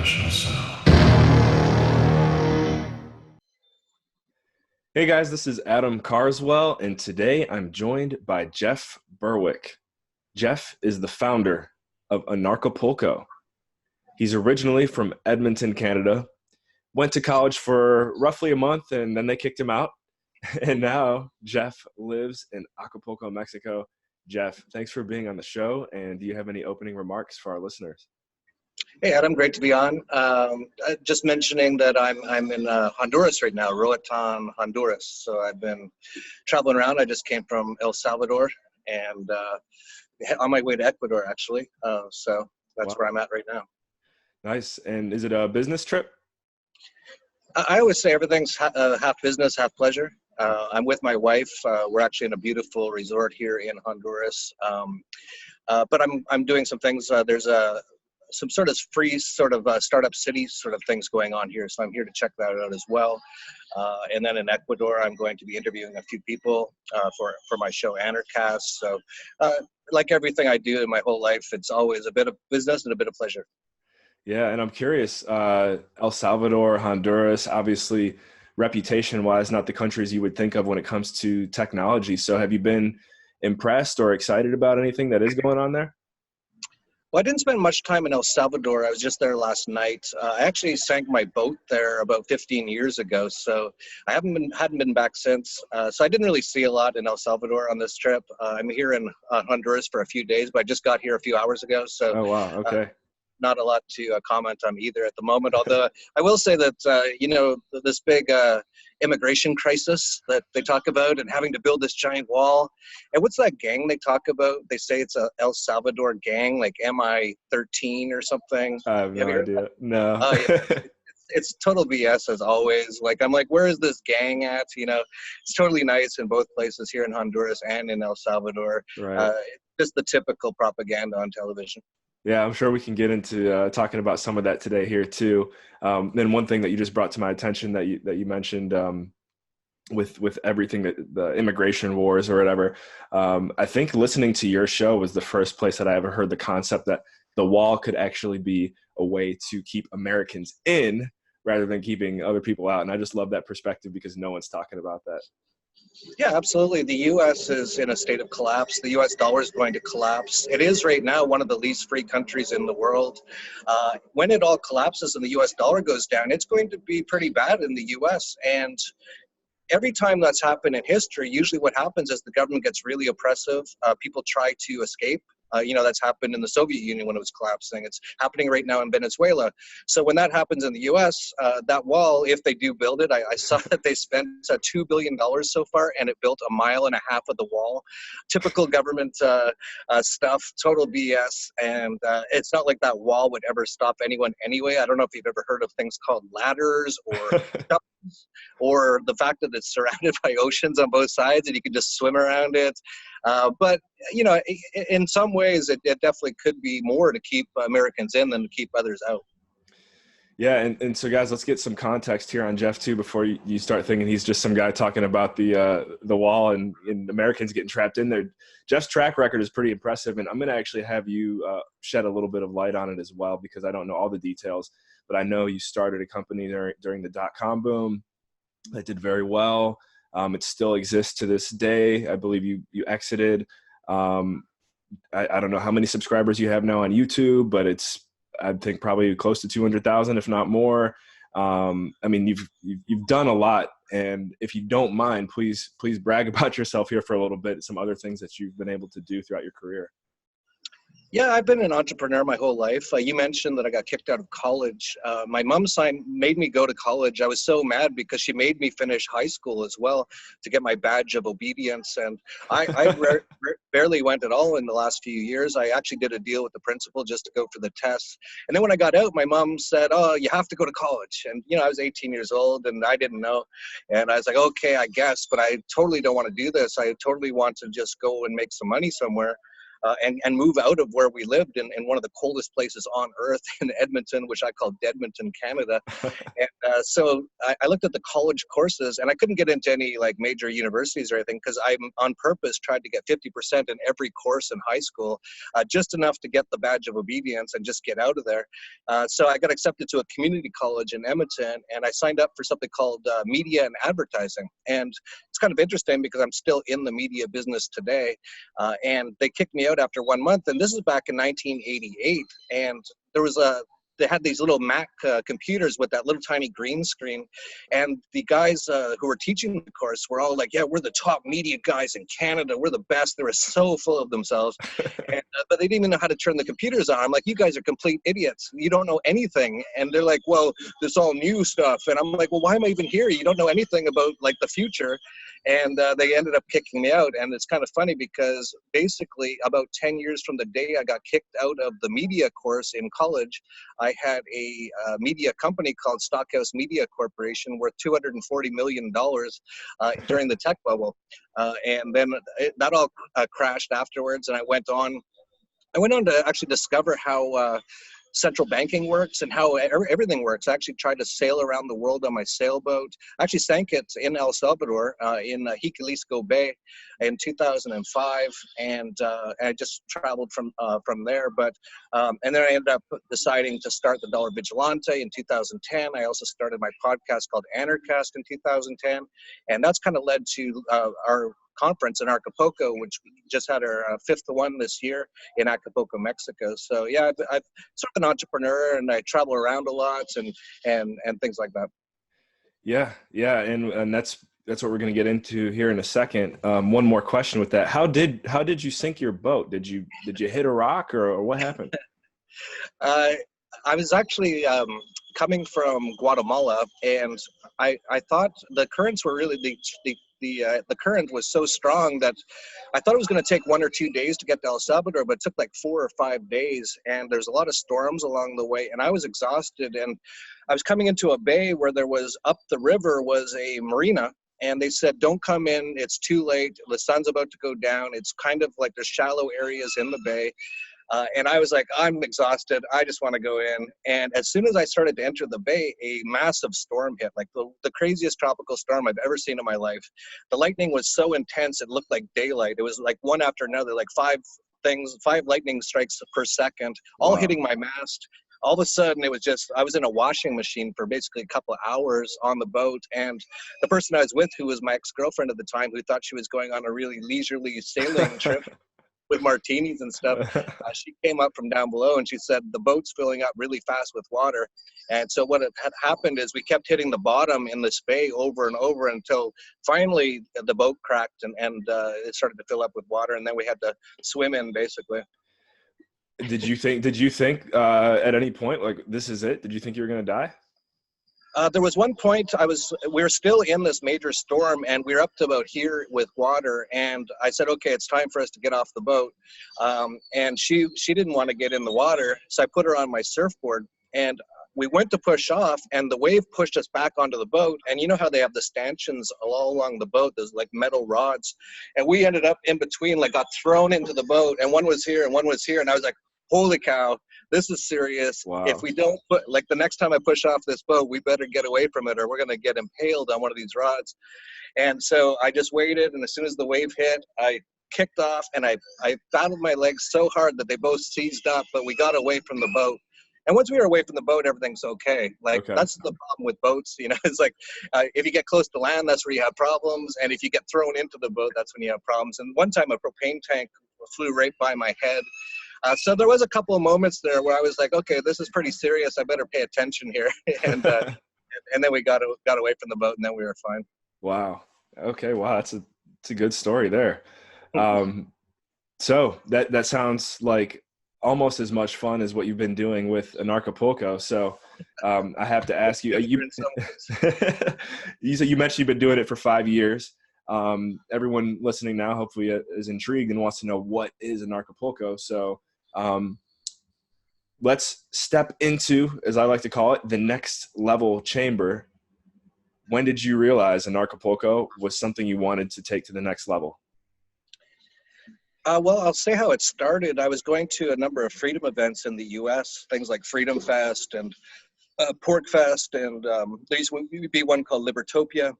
professional sound. Hey guys, this is Adam Carswell, and today I'm joined by Jeff Berwick. Jeff is the founder of Anarchapulco. He's originally from Edmonton, Canada, went to college for roughly a month, and then they kicked him out. And now Jeff lives in Acapulco, Mexico. Jeff, thanks for being on the show, and do you have any opening remarks for our listeners? Hey Adam, great to be on. Just mentioning that I'm in Honduras right now, Roatan, Honduras. So I've been traveling around. I just came from El Salvador and on my way to Ecuador actually. So that's where I'm at right now. Nice. And is it a business trip? I always say everything's half business, half pleasure. I'm with my wife. We're actually in a beautiful resort here in Honduras. But I'm doing some things. There's some sort of free startup city sort of things going on here. So I'm here to check that out as well. And then in Ecuador, I'm going to be interviewing a few people for my show Anarchapulco. So like everything I do in my whole life, it's always a bit of business and a bit of pleasure. Yeah, and I'm curious, El Salvador, Honduras, obviously reputation-wise, not the countries you would think of when it comes to technology. So have you been impressed or excited about anything that is going on there? Well, I didn't spend much time in El Salvador. I was just there last night. I actually sank my boat there about 15 years ago, so I hadn't been back since. So I didn't really see a lot in El Salvador on this trip. I'm here in Honduras for a few days, but I just got here a few hours ago. So oh wow, okay. Not a lot to comment on either at the moment. Although I will say that this big immigration crisis that they talk about and having to build this giant wall. And what's that gang they talk about? They say it's a El Salvador gang, like MI13 or something. I have no idea. No. Yeah. It's total BS as always. Like, I'm like, where is this gang at? You know, it's totally nice in both places here in Honduras and in El Salvador. Right. Just the typical propaganda on television. Yeah, I'm sure we can get into talking about some of that today here too. Then one thing that you just brought to my attention that you mentioned with everything that the immigration wars or whatever. I think listening to your show was the first place that I ever heard the concept that the wall could actually be a way to keep Americans in rather than keeping other people out. And I just love that perspective because no one's talking about that. Yeah, absolutely. The U.S. is in a state of collapse. The U.S. dollar is going to collapse. It is right now one of the least free countries in the world. When it all collapses and the U.S. dollar goes down, it's going to be pretty bad in the U.S. And every time that's happened in history, usually what happens is the government gets really oppressive. People try to escape. That's happened in the Soviet Union when it was collapsing. It's happening right now in Venezuela. So when that happens in the U.S., that wall, if they do build it, I saw that they spent $2 billion so far, and it built 1.5 miles of the wall. Typical government stuff, total BS. And it's not like that wall would ever stop anyone anyway. I don't know if you've ever heard of things called ladders or the fact that it's surrounded by oceans on both sides and you can just swim around it. But, in some ways, it definitely could be more to keep Americans in than to keep others out. Yeah, and so, guys, let's get some context here on Jeff, too, before you start thinking he's just some guy talking about the wall and Americans getting trapped in there. Jeff's track record is pretty impressive, and I'm going to actually have you shed a little bit of light on it as well because I don't know all the details, but I know you started a company during the dot-com boom that did very well. It still exists to this day. I believe you exited. I don't know how many subscribers you have now on YouTube, but it's, I think, probably close to 200,000, if not more. I mean, you've done a lot, and if you don't mind, please brag about yourself here for a little bit. Some other things that you've been able to do throughout your career. Yeah, I've been an entrepreneur my whole life. You mentioned that I got kicked out of college. My mom made me go to college. I was so mad because she made me finish high school as well to get my badge of obedience. And I barely went at all in the last few years. I actually did a deal with the principal just to go for the tests. And then when I got out, my mom said, "Oh, you have to go to college." And, I was 18 years old and I didn't know. And I was like, okay, I guess, but I totally don't want to do this. I totally want to just go and make some money somewhere. and move out of where we lived in one of the coldest places on earth in Edmonton, which I call Deadmonton, Canada. And so I looked at the college courses, and I couldn't get into any like major universities or anything because I'm on purpose tried to get 50% in every course in high school, just enough to get the badge of obedience and just get out of there. So I got accepted to a community college in Edmonton, and I signed up for something called media and advertising. And it's kind of interesting because I'm still in the media business today. And they kicked me out after 1 month. And this is back in 1988. And there was they had these little Mac computers with that little tiny green screen. And the guys who were teaching the course were all like, yeah, we're the top media guys in Canada. We're the best. They were so full of themselves. And, but they didn't even know how to turn the computers on. I'm like, you guys are complete idiots. You don't know anything. And they're like, well, this all new stuff. And I'm like, well, why am I even here? You don't know anything about like the future. And they ended up kicking me out. And it's kind of funny because basically about 10 years from the day I got kicked out of the media course in college, I had a media company called Stockhouse Media Corporation worth $240 million during the tech bubble. And then that all crashed afterwards. And I went on to actually discover how central banking works and how everything works. I actually tried to sail around the world on my sailboat. I actually sank it in El Salvador in Jicalisco Bay in 2005, and I just traveled from there. But and then I ended up deciding to start the Dollar Vigilante in 2010. I also started my podcast called Anarchast in 2010, and that's kind of led to our conference in Anarchapulco, which we just had our fifth one this year in Acapulco, Mexico. So yeah, I've sort of an entrepreneur, and I travel around a lot and things like that. Yeah, and that's what we're going to get into here in a second. One more question with that: How did you sink your boat? Did you hit a rock, or what happened? I was actually coming from Guatemala, and I thought the currents were really the current was so strong that I thought it was going to take 1 or 2 days to get to El Salvador, but it took like 4 or 5 days, and there's a lot of storms along the way, and I was exhausted. And I was coming into a bay where there was, up the river was a marina, and they said, don't come in, it's too late, the sun's about to go down, it's kind of like there's shallow areas in the bay. And I was like, I'm exhausted. I just want to go in. And as soon as I started to enter the bay, a massive storm hit, like the craziest tropical storm I've ever seen in my life. The lightning was so intense, it looked like daylight. It was like one after another, like five lightning strikes per second, all hitting my mast. All of a sudden, it was just, I was in a washing machine for basically a couple of hours on the boat. And the person I was with, who was my ex-girlfriend at the time, who thought she was going on a really leisurely sailing trip, with martinis and stuff, she came up from down below and she said the boat's filling up really fast with water. And so what had happened is we kept hitting the bottom in this bay over and over until finally the boat cracked and it started to fill up with water, and then we had to swim in basically. Did you think at any point, like, this is it? Did you think you were going to die? There was one point we were still in this major storm, and we were up to about here with water, and I said, okay, it's time for us to get off the boat. And she didn't want to get in the water, so I put her on my surfboard, and we went to push off, and the wave pushed us back onto the boat. And you know how they have the stanchions all along the boat, those like metal rods, and we ended up in between, like got thrown into the boat, and one was here and one was here, and I was like, holy cow, this is serious. Wow. If we don't like the next time I push off this boat, we better get away from it or we're going to get impaled on one of these rods. And so I just waited, and as soon as the wave hit, I kicked off, and I battled my legs so hard that they both seized up, but we got away from the boat. And once we were away from the boat, everything's okay. That's the problem with boats, you know. It's like if you get close to land, that's where you have problems, and if you get thrown into the boat, that's when you have problems. And one time a propane tank flew right by my head. So there was a couple of moments there where I was like, okay, this is pretty serious. I better pay attention here. And then we got away from the boat, and then we were fine. Wow. Okay. Wow. It's a good story there. So that sounds like almost as much fun as what you've been doing with Anarchapulco. So I have to ask you, you mentioned you've been doing it for 5 years. Everyone listening now hopefully is intrigued and wants to know, what is Anarchapulco? So let's step into, as I like to call it, the next level chamber. When did you realize Anarchapulco was something you wanted to take to the next level? Well, I'll say how it started. I was going to a number of freedom events in the U.S., things like Freedom Fest and Pork Fest, and there used to be one called Libertopia.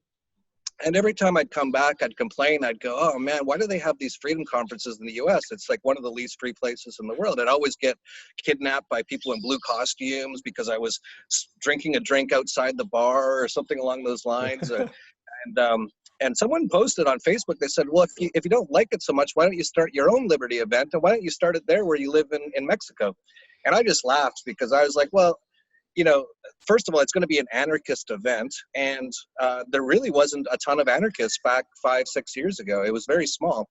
And every time I'd come back, I'd complain. I'd go, oh man, why do they have these freedom conferences in the US? It's like one of the least free places in the world. I'd always get kidnapped by people in blue costumes because I was drinking a drink outside the bar or something along those lines. And someone posted on Facebook, they said, well, if you don't like it so much, why don't you start your own Liberty event? And why don't you start it there where you live in Mexico? And I just laughed because I was like, well, you know, first of all, it's going to be an anarchist event, and there really wasn't a ton of anarchists back 5-6 years ago. It was very small.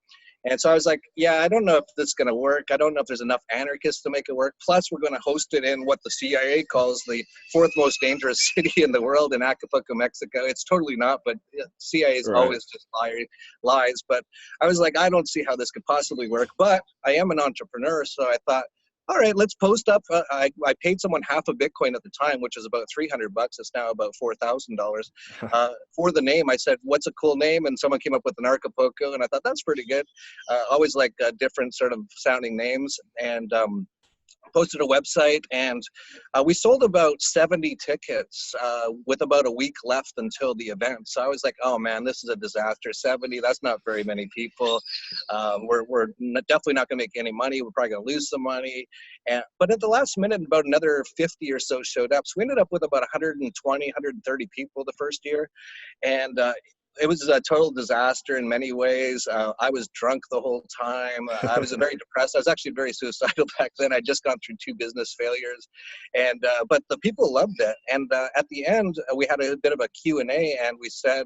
And so I was like, yeah, I don't know if this is going to work. I don't know if there's enough anarchists to make it work. Plus, we're going to host it in what the CIA calls the fourth most dangerous city in the world, in Acapulco, Mexico. It's totally not, but CIA is always just lies. But I was like, I don't see how this could possibly work. But I am an entrepreneur, so I thought, all right, let's post up. I paid someone half a Bitcoin at the time, which is about $300. It's now about $4,000. For the name, I said, what's a cool name? And someone came up with Anarchapulco, and I thought that's pretty good. Always like different sort of sounding names. And posted a website, and we sold about 70 tickets with about a week left until the event. So I was like, oh man, this is a disaster. 70, that's not very many people. We're definitely not going to make any money. We're probably going to lose some money. But at the last minute, about another 50 or so showed up. So we ended up with about 120, 130 people the first year. And it was a total disaster in many ways. I was drunk the whole time. I was very depressed. I was actually very suicidal back then. I'd just gone through 2 business failures. And but the people loved it. And at the end, we had a bit of a Q&A, and we said,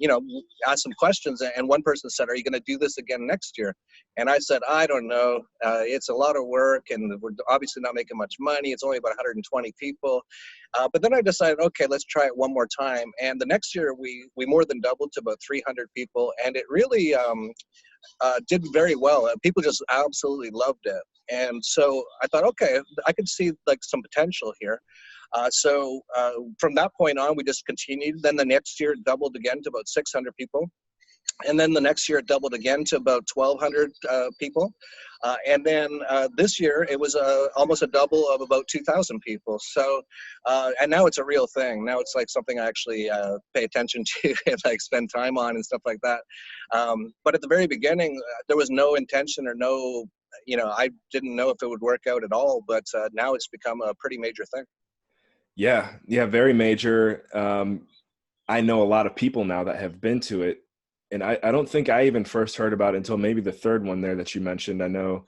you know, asked some questions. And one person said, are you going to do this again next year? And I said, I don't know. It's a lot of work, and we're obviously not making much money. It's only about 120 people. But then I decided, okay, let's try it one more time. And the next year, we more than doubled to about 300 people. And it really did very well. People just absolutely loved it. And so I thought, okay, I could see like some potential here. So from that point on, we just continued. Then the next year, it doubled again to about 600 people. And then the next year it doubled again to about 1,200 people. And then this year it was almost a double of about 2,000 people. So, and now it's a real thing. Now it's like something I actually pay attention to and like spend time on and stuff like that. But at the very beginning, there was no intention or no, you know, I didn't know if it would work out at all, but now it's become a pretty major thing. Yeah, very major. I know a lot of people now that have been to it. And I don't think I even first heard about it until maybe the third one there that you mentioned. I know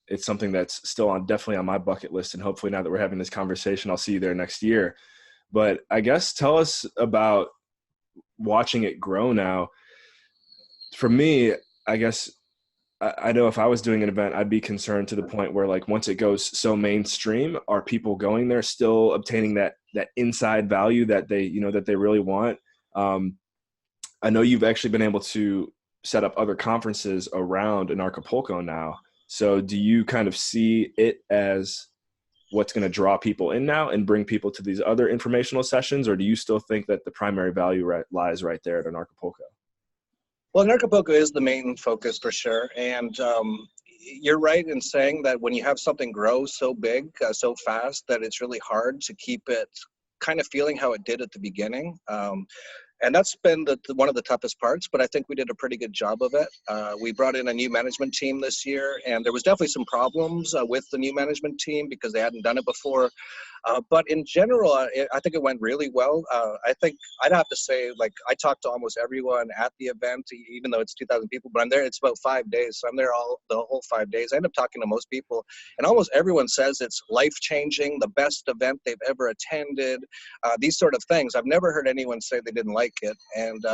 it's something that's still definitely on my bucket list. And hopefully now that we're having this conversation, I'll see you there next year. But I guess tell us about watching it grow now. For me, I guess I know if I was doing an event, I'd be concerned to the point where like once it goes so mainstream, are people going there still obtaining that inside value that they, you know, that they really want? I know you've actually been able to set up other conferences around Anarchapulco now. So do you kind of see it as what's going to draw people in now and bring people to these other informational sessions? Or do you still think that the primary value lies right there at Anarchapulco? Well, Anarchapulco is the main focus for sure. And you're right in saying that when you have something grow so big, so fast, that it's really hard to keep it kind of feeling how it did at the beginning. And that's been one of the toughest parts, but I think we did a pretty good job of it. We brought in a new management team this year, and there was definitely some problems with the new management team because they hadn't done it before. But in general, I think it went really well. I think I'd have to say, like, I talked to almost everyone at the event, even though it's 2,000 people, but I'm there, it's about 5 days. So I'm there the whole 5 days. I end up talking to most people, and almost everyone says it's life-changing, the best event they've ever attended, these sort of things. I've never heard anyone say they didn't like it. And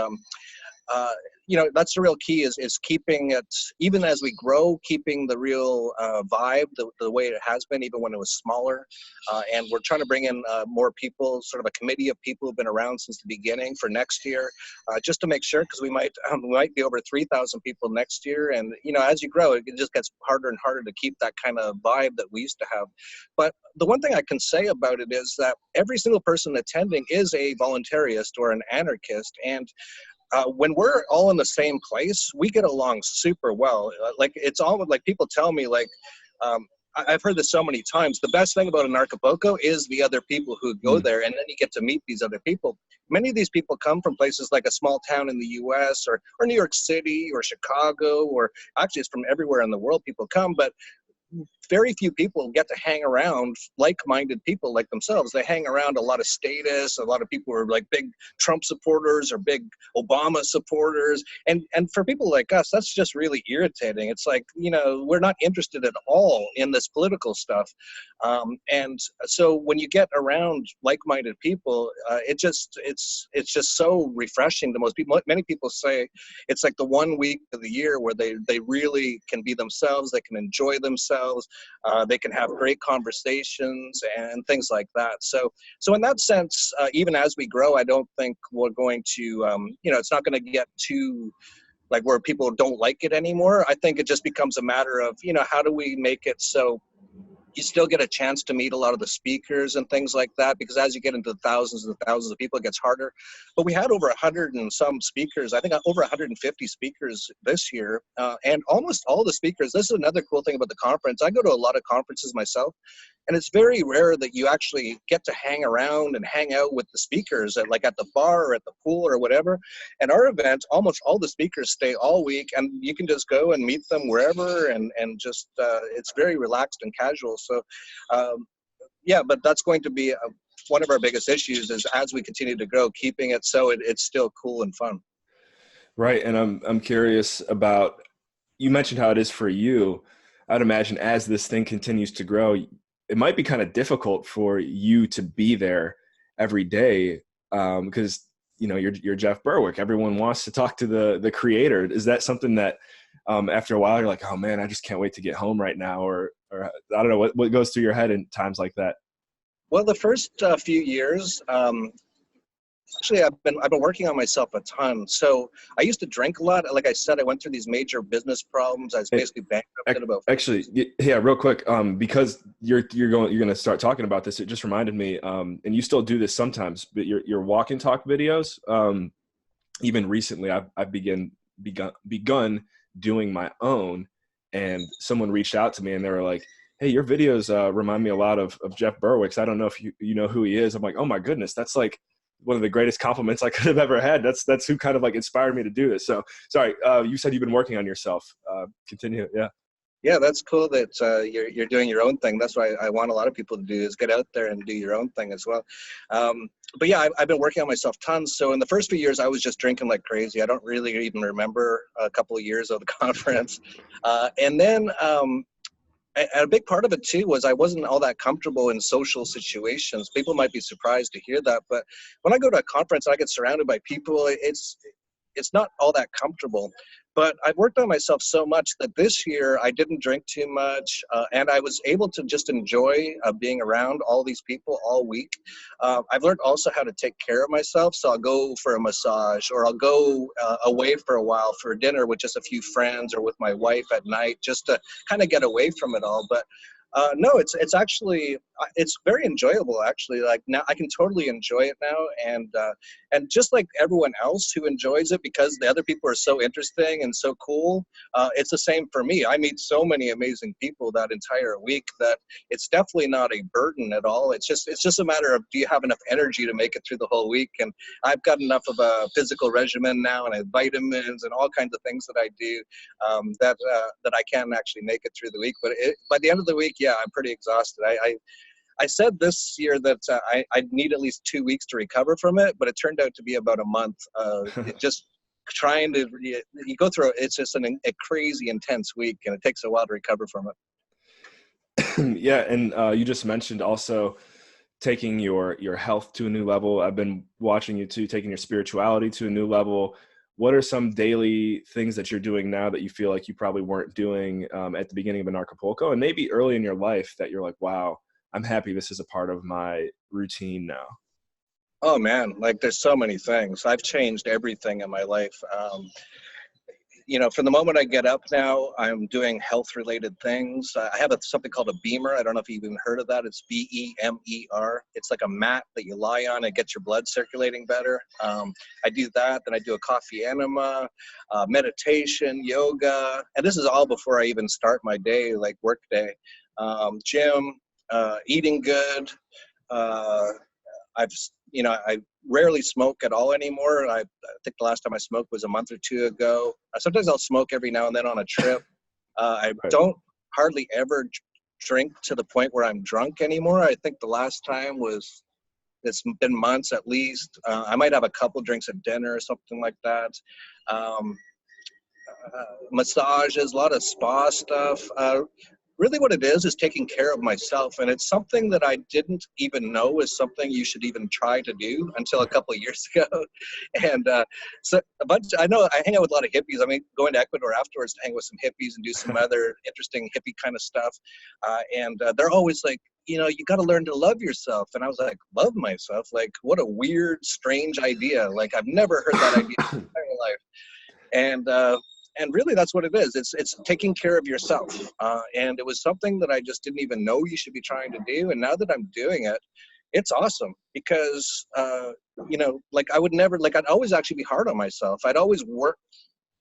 you know, that's the real key is keeping it, even as we grow, keeping the real vibe, the way it has been, even when it was smaller. And we're trying to bring in more people, sort of a committee of people who've been around since the beginning for next year, just to make sure, because we might be over 3,000 people next year. And, you know, as you grow, it just gets harder and harder to keep that kind of vibe that we used to have. But the one thing I can say about it is that every single person attending is a voluntarist or an anarchist. And when we're all in the same place, we get along super well. Like it's all like people tell me like, I've heard this so many times. The best thing about Anarchapulco is the other people who go there, and then you get to meet these other people. Many of these people come from places like a small town in the U.S. or New York City or Chicago, or actually it's from everywhere in the world people come, but very few people get to hang around like-minded people like themselves. They hang around a lot of statists, a lot of people who are like big Trump supporters or big Obama supporters. And for people like us, that's just really irritating. It's like, you know, we're not interested at all in this political stuff. And so when you get around like-minded people, it's just so refreshing to most people. Many people say it's like the one week of the year where they really can be themselves, they can enjoy themselves. They can have great conversations and things like that. So in that sense, even as we grow, I don't think we're going to, you know, it's not going to get too like where people don't like it anymore. I think it just becomes a matter of, you know, how do we make it so you still get a chance to meet a lot of the speakers and things like that, because as you get into thousands and thousands of people, it gets harder. But we had over 100 and some speakers, I think over 150 speakers this year, and almost all the speakers. This is another cool thing about the conference. I go to a lot of conferences myself, and it's very rare that you actually get to hang around and hang out with the speakers at the bar or at the pool or whatever. And our event, almost all the speakers stay all week, and you can just go and meet them wherever, and just it's very relaxed and casual. So yeah, but that's going to be one of our biggest issues is as we continue to grow, keeping it so it's still cool and fun. Right. And I'm curious about, you mentioned how it is for you. I'd imagine as this thing continues to grow, it might be kind of difficult for you to be there every day, because you know you're Jeff Berwick. Everyone wants to talk to the creator. Is that something that after a while you're like, oh man, I just can't wait to get home right now, or I don't know what goes through your head in times like that? Well, the first few years, actually, I've been working on myself a ton. So I used to drink a lot. Like I said, I went through these major business problems. I was basically bankrupted about. Actually, yeah, real quick, because you're going to start talking about this. It just reminded me, and you still do this sometimes, but your walk and talk videos. Even recently, I've begun doing my own, and someone reached out to me and they were like, hey, your videos remind me a lot of Jeff Berwick's. I don't know if you know who he is. I'm like, oh my goodness, that's like one of the greatest compliments I could have ever had. That's who kind of like inspired me to do this. So sorry, you said you've been working on yourself. Continue. Yeah. Yeah, that's cool that you're doing your own thing. That's what I want a lot of people to do, is get out there and do your own thing as well. But yeah, I've been working on myself tons. So in the first few years, I was just drinking like crazy. I don't really even remember a couple of years of the conference. And then a big part of it too was I wasn't all that comfortable in social situations. People might be surprised to hear that, but when I go to a conference, I get surrounded by people. It's not all that comfortable. But I've worked on myself so much that this year I didn't drink too much, and I was able to just enjoy being around all these people all week. I've learned also how to take care of myself, so I'll go for a massage, or I'll go away for a while for dinner with just a few friends or with my wife at night, just to kind of get away from it all. But no, it's actually, it's very enjoyable actually. Like now I can totally enjoy it now, and just like everyone else who enjoys it because the other people are so interesting and so cool, it's the same for me. I meet so many amazing people that entire week that it's definitely not a burden at all. It's just a matter of, do you have enough energy to make it through the whole week? And I've got enough of a physical regimen now, and I have vitamins and all kinds of things that I do that I can actually make it through the week. But by the end of the week, yeah, I'm pretty exhausted. I said this year that I'd need at least 2 weeks to recover from it, but it turned out to be about a month. Just trying to, you go through, it's just a crazy intense week, and it takes a while to recover from it. Yeah, and you just mentioned also taking your health to a new level. I've been watching you too, taking your spirituality to a new level. What are some daily things that you're doing now that you feel like you probably weren't doing at the beginning of Anarchapulco, and maybe early in your life that you're like, wow, I'm happy this is a part of my routine now? Oh man, like there's so many things. I've changed everything in my life. from the moment I get up now, I'm doing health-related things. I have something called a Beamer. I don't know if you've even heard of that. It's BEMER. It's like a mat that you lie on and get your blood circulating better. I do that. Then I do a coffee enema, meditation, yoga. And this is all before I even start my day, like work day. Gym, eating good. I rarely smoke at all anymore. I think the last time I smoked was a month or two ago. Sometimes I'll smoke every now and then on a trip. I don't hardly ever drink to the point where I'm drunk anymore. I think the last time it's been months at least. I might have a couple drinks at dinner or something like that. Massages, a lot of spa stuff. Really what it is taking care of myself. And it's something that I didn't even know is something you should even try to do until a couple of years ago. And I know I hang out with a lot of hippies. I mean, going to Ecuador afterwards to hang with some hippies and do some other interesting hippie kind of stuff. And they're always like, you got to learn to love yourself. And I was like, love myself? Like, what a weird, strange idea. Like, I've never heard that idea in my entire life. And really, that's what it is. It's taking care of yourself. And it was something that I just didn't even know you should be trying to do. And now that I'm doing it, it's awesome because, like I would never, like I'd always actually be hard on myself. I'd always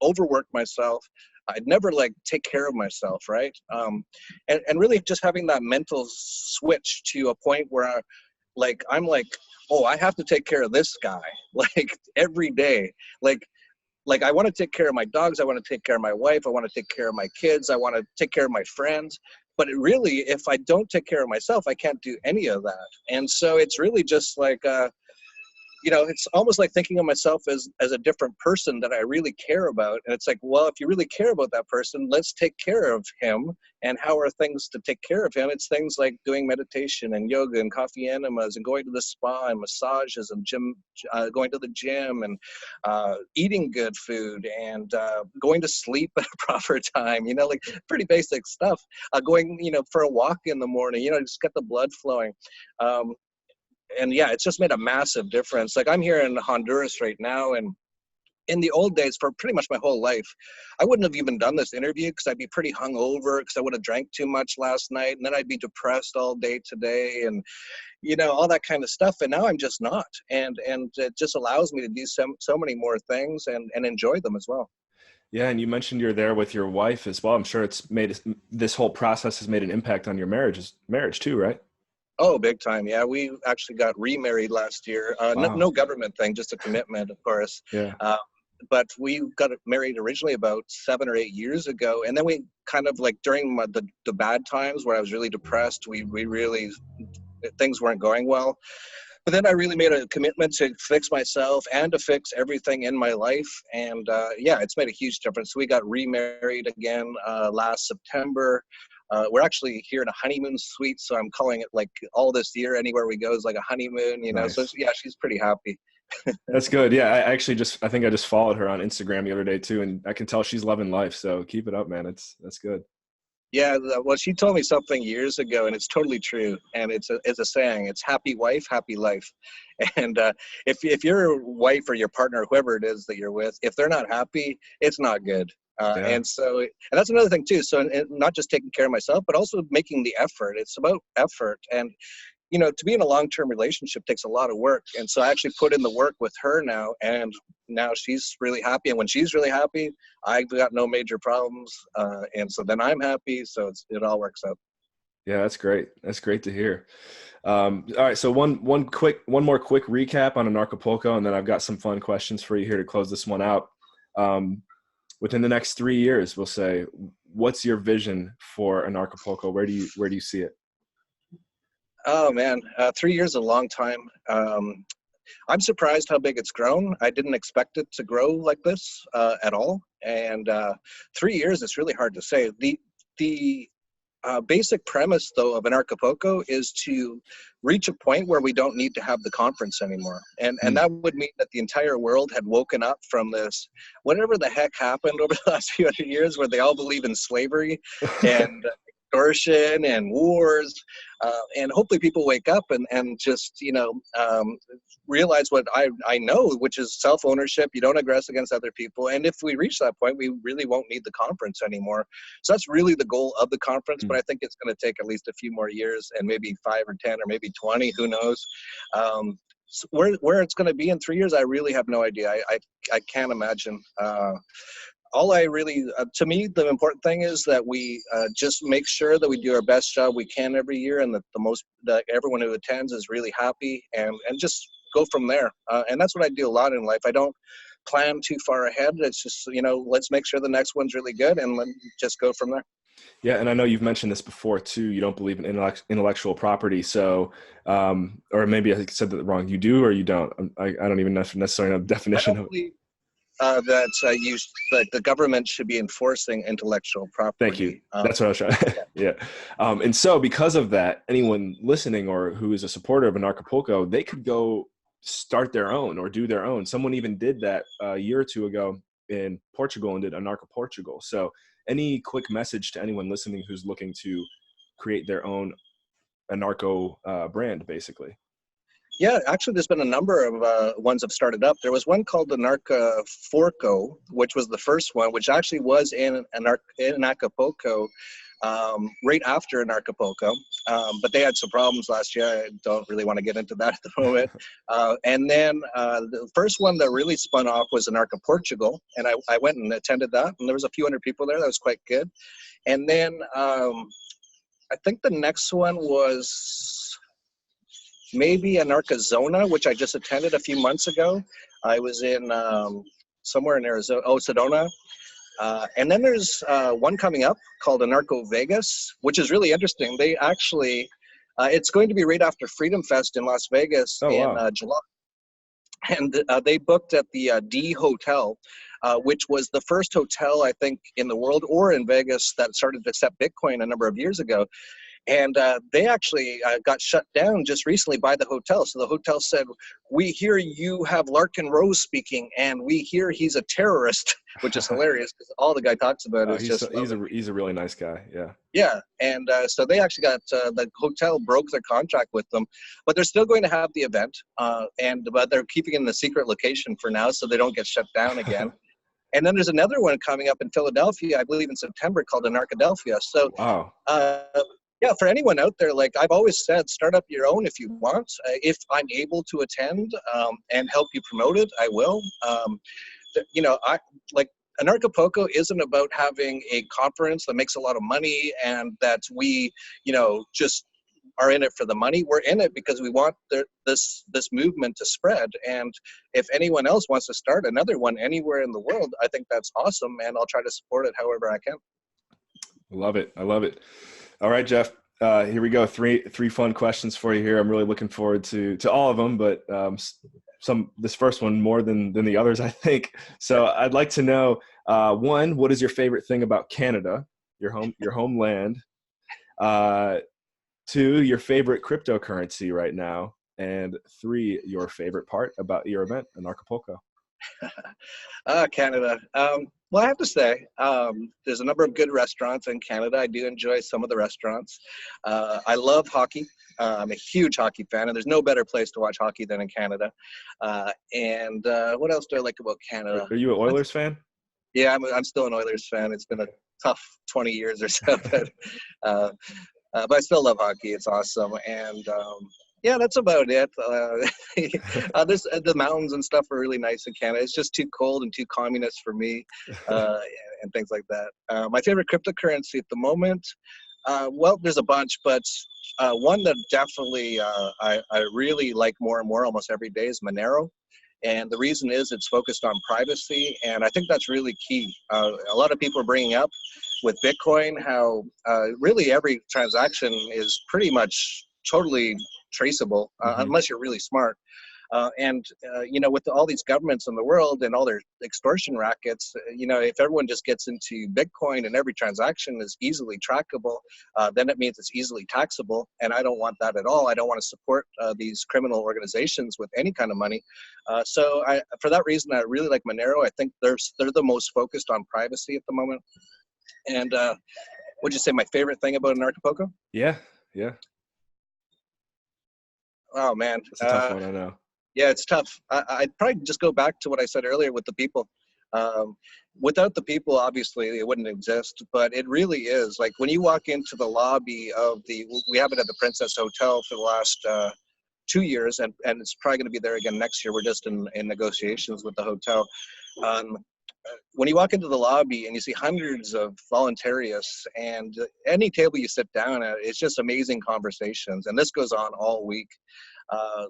overwork myself. I'd never like take care of myself, right? And really just having that mental switch to a point where I'm like, oh, I have to take care of this guy, like every day. Like I want to take care of my dogs. I want to take care of my wife. I want to take care of my kids. I want to take care of my friends. But if I don't take care of myself, I can't do any of that. And so it's really just like, it's almost like thinking of myself as a different person that I really care about. And it's like, well, if you really care about that person, let's take care of him. And how are things to take care of him? It's things like doing meditation and yoga and coffee enemas and going to the spa and massages and going to the gym and eating good food and going to sleep at a proper time, like pretty basic stuff. Going, for a walk in the morning, just get the blood flowing. And yeah, it's just made a massive difference. Like I'm here in Honduras right now, and in the old days, for pretty much my whole life, I wouldn't have even done this interview because I'd be pretty hungover because I would have drank too much last night, and then I'd be depressed all day today, and all that kind of stuff. And now I'm just not, and it just allows me to do so many more things and enjoy them as well. Yeah, and you mentioned you're there with your wife as well. I'm sure this whole process has made an impact on your marriage too, right? Oh, big time. Yeah, we actually got remarried last year. Wow. No government thing, just a commitment, of course. Yeah. But we got married originally about 7 or 8 years ago. And then we kind of like during the bad times where I was really depressed, we really, things weren't going well. But then I really made a commitment to fix myself and to fix everything in my life. And yeah, it's made a huge difference. We got remarried again last September. We're actually here in a honeymoon suite, so I'm calling it like all this year, anywhere we go is like a honeymoon, Nice. So yeah, she's pretty happy. That's good. Yeah, I think I just followed her on Instagram the other day too, and I can tell she's loving life. So keep it up, man. That's good. Yeah, well, she told me something years ago, and it's totally true. And it's a saying. It's happy wife, happy life. And if your wife or your partner, whoever it is that you're with, if they're not happy, it's not good. Yeah. And that's another thing too. So not just taking care of myself, but also making the effort. It's about effort. And, to be in a long-term relationship takes a lot of work. And so I actually put in the work with her now, and now she's really happy. And when she's really happy, I've got no major problems. And so then I'm happy. So it all works out. Yeah, that's great. That's great to hear. All right. So one more quick recap on Anarchapulco, and then I've got some fun questions for you here to close this one out. Within the next 3 years, we'll say, what's your vision for Anarchapulco? Where do you see it? Oh man, 3 years is a long time. I'm surprised how big it's grown. I didn't expect it to grow like this at all. And 3 years, it's really hard to say. The basic premise, though, of Anarchapulco is to reach a point where we don't need to have the conference anymore. And that would mean that the entire world had woken up from this, whatever the heck happened over the last few hundred years, where they all believe in slavery. And extortion and wars, and hopefully people wake up and just, realize what I know, which is self-ownership. You don't aggress against other people. And if we reach that point, we really won't need the conference anymore. So that's really the goal of the conference, but I think it's going to take at least a few more years, and maybe 5 or 10 or maybe 20, who knows. So where it's going to be in 3 years, I really have no idea. I can't imagine. All I really, to me, the important thing is that we just make sure that we do our best job we can every year, and that everyone who attends is really happy, and just go from there. And that's what I do a lot in life. I don't plan too far ahead. It's just, let's make sure the next one's really good, and then just go from there. Yeah, and I know you've mentioned this before too. You don't believe in intellectual property, so or maybe I said that wrong. You do or you don't? I don't even necessarily know the definition of it. That the government should be enforcing intellectual property. Thank you. That's what I was trying. Yeah. And so because of that, anyone listening or who is a supporter of Anarchapulco, they could go start their own or do their own. Someone even did that a year or two ago in Portugal and did Anarchapulco. So any quick message to anyone listening who's looking to create their own anarcho brand, basically? Yeah, actually, there's been a number of ones have started up. There was one called Anarchapulco, which was the first one, which actually was in Anarchapulco right after Anarchapulco. But they had some problems last year. I don't really want to get into that at the moment. And then the first one that really spun off was Anarchaportugal, and I went and attended that, and there was a few hundred people there. That was quite good. And then I think the next one was maybe Anarchazona, which I just attended a few months ago. I was in somewhere in Arizona, Sedona. And then there's one coming up called Anarcho Vegas, which is really interesting. They actually, it's going to be right after Freedom Fest in Las Vegas in July. And they booked at the D Hotel, which was the first hotel, I think, in the world or in Vegas that started to accept Bitcoin a number of years ago. And they actually got shut down just recently by the hotel. So the hotel said, "We hear you have Larkin Rose speaking, and we hear he's a terrorist," which is hilarious because all the guy talks about is just. He's a really nice guy. Yeah. Yeah, and so they actually got the hotel broke their contract with them, but they're still going to have the event, but they're keeping it in a secret location for now, so they don't get shut down again. And then there's another one coming up in Philadelphia, I believe in September, called Anarchadelphia. So. Wow. Yeah, for anyone out there, like I've always said, start up your own if you want. If I'm able to attend and help you promote it, I will. Anarchapulco isn't about having a conference that makes a lot of money and that we, just are in it for the money. We're in it because we want this movement to spread. And if anyone else wants to start another one anywhere in the world, I think that's awesome, and I'll try to support it however I can. Love it. I love it. All right, Jeff, here we go. Three fun questions for you here. I'm really looking forward to all of them, but this first one more than the others, I think. So I'd like to know, one, what is your favorite thing about Canada, your homeland? Two, your favorite cryptocurrency right now, and three, your favorite part about your event, Anarchapulco. Canada. Well, I have to say, there's a number of good restaurants in Canada. I do enjoy some of the restaurants. I love hockey. I'm a huge hockey fan, and there's no better place to watch hockey than in Canada. And what else do I like about Canada? Are you an Oilers fan? Yeah, I'm still an Oilers fan. It's been a tough 20 years or so, but I still love hockey. It's awesome. And yeah, that's about it. The mountains and stuff are really nice in Canada. It's just too cold and too communist for me, and things like that. My favorite cryptocurrency at the moment, well, there's a bunch, but one that definitely I really like more and more almost every day is Monero. And the reason is it's focused on privacy, and I think that's really key. A lot of people are bringing up with Bitcoin how really every transaction is pretty much totally traceable, unless you're really smart. With all these governments in the world and all their extortion rackets, if everyone just gets into Bitcoin and every transaction is easily trackable, then it means it's easily taxable. And I don't want that at all. I don't want to support these criminal organizations with any kind of money. So for that reason, I really like Monero. I think they're the most focused on privacy at the moment. And Would you say my favorite thing about Anarchapulco? Yeah, yeah. Oh man, It's a tough one, I know. yeah, it's tough. I'd probably just go back to what I said earlier with the people. Um, Without the people, obviously, it wouldn't exist. But it really is like when you walk into the lobby of we have it at the Princess Hotel for the last 2 years, and it's probably going to be there again next year. We're just in negotiations with the hotel. Um, when you walk into the lobby and you see hundreds of voluntarists, and any table you sit down at, it's just amazing conversations. And this goes on all week.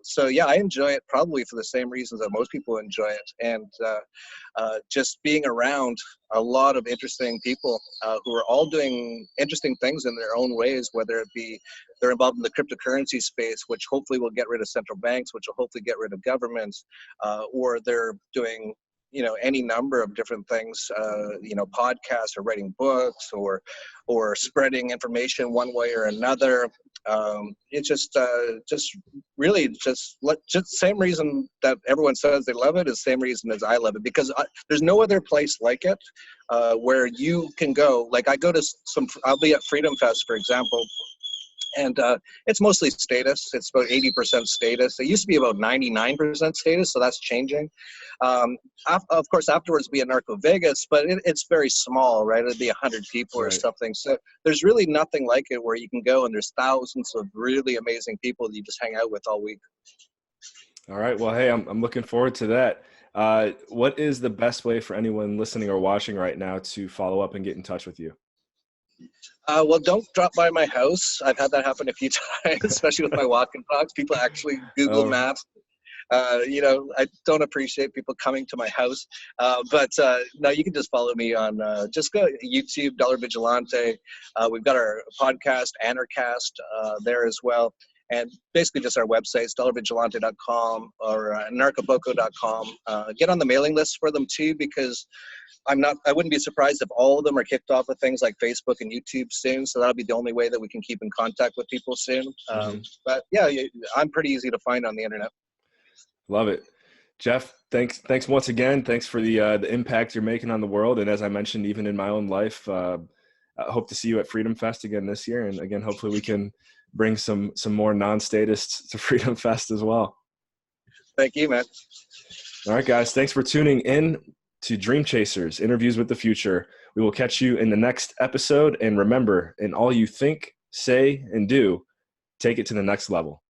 So yeah, I enjoy it probably for the same reasons that most people enjoy it, and just being around a lot of interesting people who are all doing interesting things in their own ways, whether it be they're involved in the cryptocurrency space, which hopefully will get rid of central banks, which will hopefully get rid of governments, or they're doing any number of different things, podcasts or writing books or spreading information one way or another. It's just really just same reason that everyone says they love it is the same reason as I love it, because there's no other place like it where you can go. Like I'll be at Freedom Fest, for example, and it's mostly status. It's about 80% status. It used to be about 99% status, so that's changing. Of course, afterwards be Narco Vegas, but it's very small, right? It'd be 100 people or something. So there's really nothing like it where you can go and there's thousands of really amazing people that you just hang out with all week. All right. Well, hey, I'm looking forward to that. What is the best way for anyone listening or watching right now to follow up and get in touch with you? Well, don't drop by my house. I've had that happen a few times, especially with my walk and talks. People actually Google Maps. I don't appreciate people coming to my house. But no, you can just follow me on, just go YouTube, Dollar Vigilante. We've got our podcast, Anarchast, there as well. And basically just our websites, dollarvigilante.com or anarchapulco.com. Get on the mailing list for them too, because I wouldn't be surprised if all of them are kicked off of things like Facebook and YouTube soon. So that'll be the only way that we can keep in contact with people soon. But yeah, I'm pretty easy to find on the internet. Love it. Jeff, thanks once again. Thanks for the impact you're making on the world. And as I mentioned, even in my own life, I hope to see you at Freedom Fest again this year. And again, hopefully we can bring some more non-statists to Freedom Fest as well. Thank you, man. All right, guys. Thanks for tuning in to Dream Chasers, Interviews with the Future. We will catch you in the next episode. And remember, in all you think, say, and do, take it to the next level.